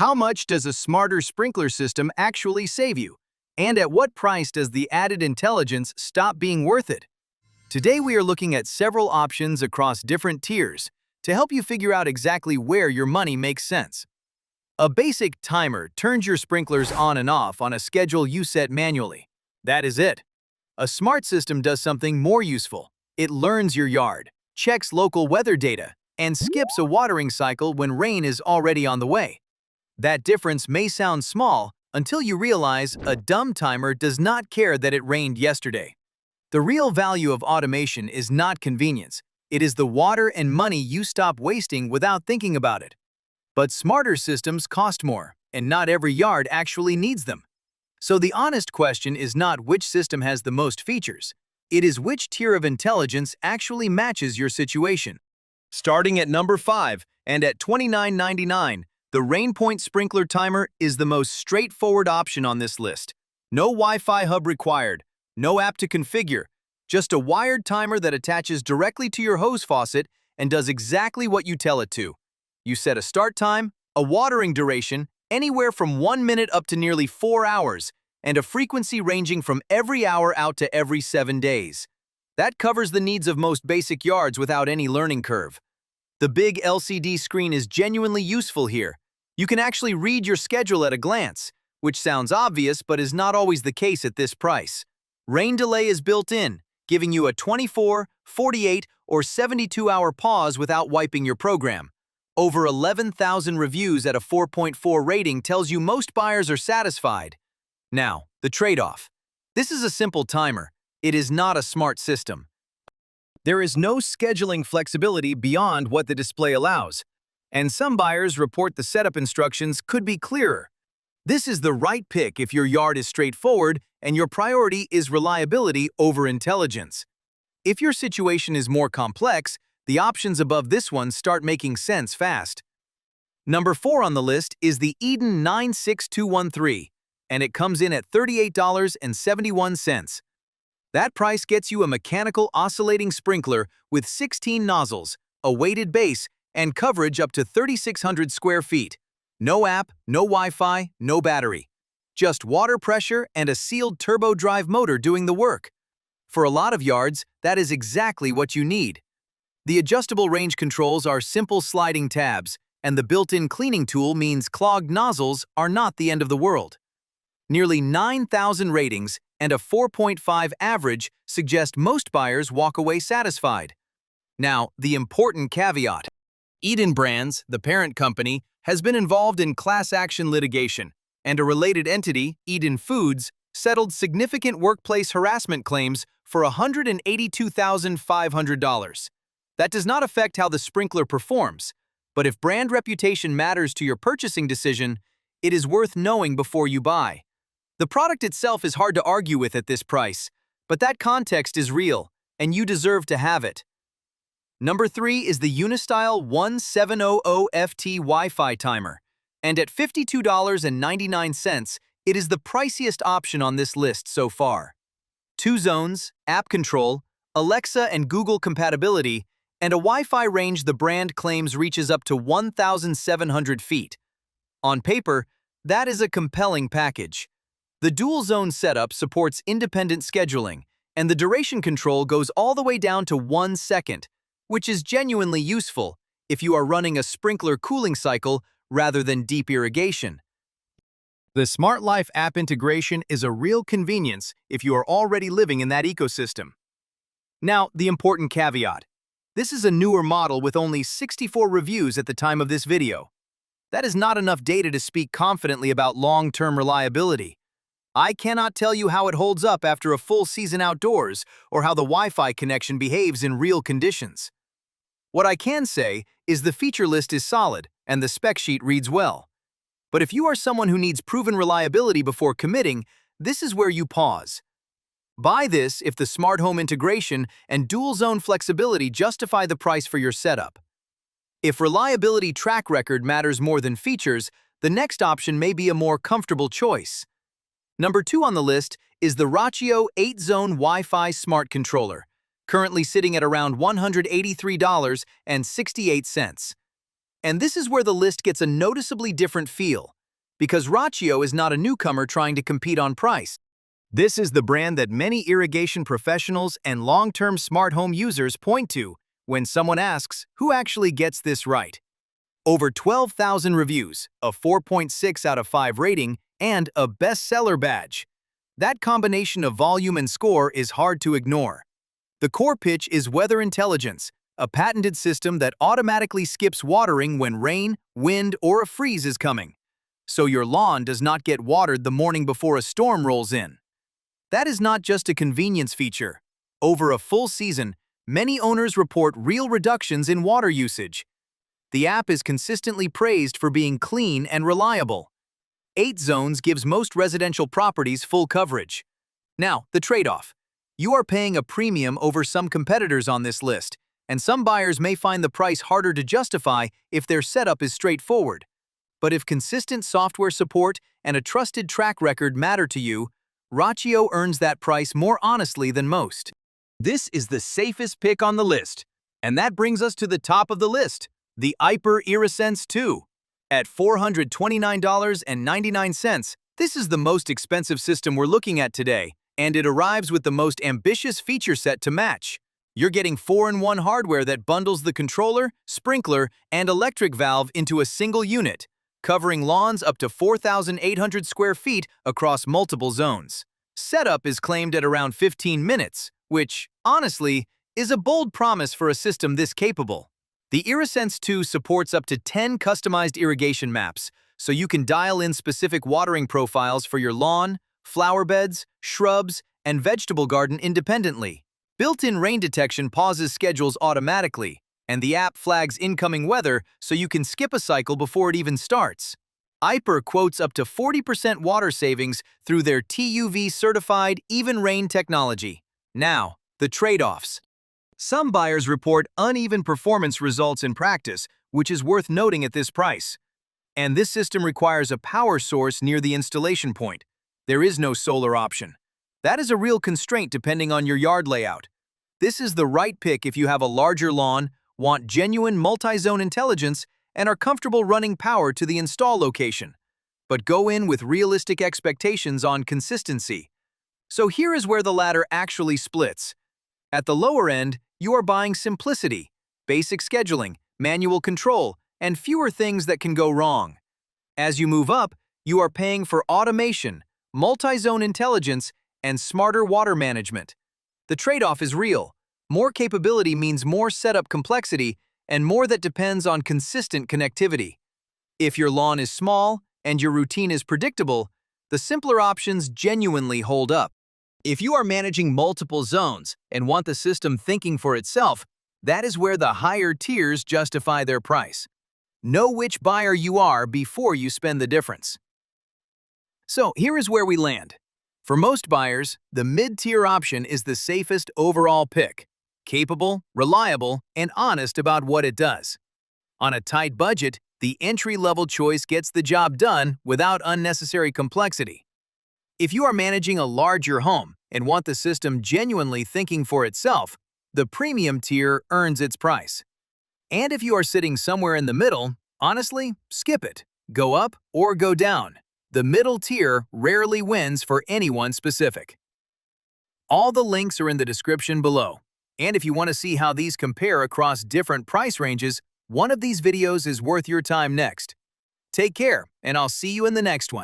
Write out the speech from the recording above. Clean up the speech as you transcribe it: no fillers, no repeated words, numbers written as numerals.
How much does a smarter sprinkler system actually save you? And at what price does the added intelligence stop being worth it? Today we are looking at several options across different tiers to help you figure out exactly where your money makes sense. A basic timer turns your sprinklers on and off on a schedule you set manually. That is it. A smart system does something more useful. It learns your yard, checks local weather data, and skips a watering cycle when rain is already on the way. That difference may sound small until you realize a dumb timer does not care that it rained yesterday. The real value of automation is not convenience. It is the water and money you stop wasting without thinking about it. But smarter systems cost more, and not every yard actually needs them. So the honest question is not which system has the most features. It is which tier of intelligence actually matches your situation. Starting at number 5 and at $29.99, the Rainpoint sprinkler timer is the most straightforward option on this list. No Wi-Fi hub required, no app to configure, just a wired timer that attaches directly to your hose faucet and does exactly what you tell it to. You set a start time, a watering duration, anywhere from 1 minute up to nearly 4 hours, and a frequency ranging from every hour out to every 7 days. That covers the needs of most basic yards without any learning curve. The big LCD screen is genuinely useful here. You can actually read your schedule at a glance, which sounds obvious but is not always the case at this price. Rain delay is built in, giving you a 24, 48, or 72-hour pause without wiping your program. Over 11,000 reviews at a 4.4 rating tells you most buyers are satisfied. Now, the trade-off. This is a simple timer. It is not a smart system. There is no scheduling flexibility beyond what the display allows, and some buyers report the setup instructions could be clearer. This is the right pick if your yard is straightforward and your priority is reliability over intelligence. If your situation is more complex, the options above this one start making sense fast. Number 4 on the list is the Eden 96213, and it comes in at $38.71. That price gets you a mechanical oscillating sprinkler with 16 nozzles, a weighted base, and coverage up to 3,600 square feet. No app, no Wi-Fi, no battery. Just water pressure and a sealed turbo drive motor doing the work. For a lot of yards, that is exactly what you need. The adjustable range controls are simple sliding tabs, and the built-in cleaning tool means clogged nozzles are not the end of the world. Nearly 9,000 ratings and a 4.5 average suggest most buyers walk away satisfied. Now, the important caveat. Eden Brands, the parent company, has been involved in class action litigation, and a related entity, Eden Foods, settled significant workplace harassment claims for $182,500. That does not affect how the sprinkler performs, but if brand reputation matters to your purchasing decision, it is worth knowing before you buy. The product itself is hard to argue with at this price, but that context is real, and you deserve to have it. Number 3 is the Unistyle 1700FT Wi-Fi timer, and at $52.99, it is the priciest option on this list so far. 2 zones, app control, Alexa and Google compatibility, and a Wi-Fi range the brand claims reaches up to 1,700 feet. On paper, that is a compelling package. The dual-zone setup supports independent scheduling, and the duration control goes all the way down to 1 second, which is genuinely useful if you are running a sprinkler cooling cycle rather than deep irrigation. The Smart Life app integration is a real convenience if you are already living in that ecosystem. Now, the important caveat. This is a newer model with only 64 reviews at the time of this video. That is not enough data to speak confidently about long-term reliability. I cannot tell you how it holds up after a full season outdoors or how the Wi-Fi connection behaves in real conditions. What I can say is the feature list is solid and the spec sheet reads well. But if you are someone who needs proven reliability before committing, this is where you pause. Buy this if the smart home integration and dual-zone flexibility justify the price for your setup. If reliability track record matters more than features, the next option may be a more comfortable choice. Number 2 on the list is the Rachio 8-zone Wi-Fi smart controller, currently sitting at around $183.68. And this is where the list gets a noticeably different feel, because Rachio is not a newcomer trying to compete on price. This is the brand that many irrigation professionals and long-term smart home users point to when someone asks, who actually gets this right? Over 12,000 reviews, a 4.6 out of 5 rating, and a bestseller badge. That combination of volume and score is hard to ignore. The core pitch is Weather Intelligence, a patented system that automatically skips watering when rain, wind, or a freeze is coming, so your lawn does not get watered the morning before a storm rolls in. That is not just a convenience feature. Over a full season, many owners report real reductions in water usage. The app is consistently praised for being clean and reliable. 8 zones gives most residential properties full coverage. Now, the trade-off. You are paying a premium over some competitors on this list, and some buyers may find the price harder to justify if their setup is straightforward. But if consistent software support and a trusted track record matter to you, Rachio earns that price more honestly than most. This is the safest pick on the list, and that brings us to the top of the list, the Iper Irresense 2. At $429.99, this is the most expensive system we're looking at today, and it arrives with the most ambitious feature set to match. You're getting 4-in-1 hardware that bundles the controller, sprinkler, and electric valve into a single unit, covering lawns up to 4,800 square feet across multiple zones. Setup is claimed at around 15 minutes, which, honestly, is a bold promise for a system this capable. The Irresense 2 supports up to 10 customized irrigation maps, so you can dial in specific watering profiles for your lawn, flower beds, shrubs, and vegetable garden independently. Built-in rain detection pauses schedules automatically, and the app flags incoming weather so you can skip a cycle before it even starts. Iper quotes up to 40% water savings through their TUV-certified even rain technology. Now, the trade-offs. Some buyers report uneven performance results in practice, which is worth noting at this price. And this system requires a power source near the installation point. There is no solar option. That is a real constraint depending on your yard layout. This is the right pick if you have a larger lawn, want genuine multi-zone intelligence, and are comfortable running power to the install location. But go in with realistic expectations on consistency. So here is where the ladder actually splits. At the lower end, you are buying simplicity, basic scheduling, manual control, and fewer things that can go wrong. As you move up, you are paying for automation, multi-zone intelligence, and smarter water management. The trade-off is real. More capability means more setup complexity and more that depends on consistent connectivity. If your lawn is small and your routine is predictable, the simpler options genuinely hold up. If you are managing multiple zones and want the system thinking for itself, that is where the higher tiers justify their price. Know which buyer you are before you spend the difference. So here is where we land. For most buyers, the mid-tier option is the safest overall pick. Capable, reliable, and honest about what it does. On a tight budget, the entry-level choice gets the job done without unnecessary complexity. If you are managing a larger home and want the system genuinely thinking for itself, the premium tier earns its price. And if you are sitting somewhere in the middle, honestly, skip it. Go up or go down. The middle tier rarely wins for anyone specific. All the links are in the description below. And if you want to see how these compare across different price ranges, one of these videos is worth your time next. Take care, and I'll see you in the next one.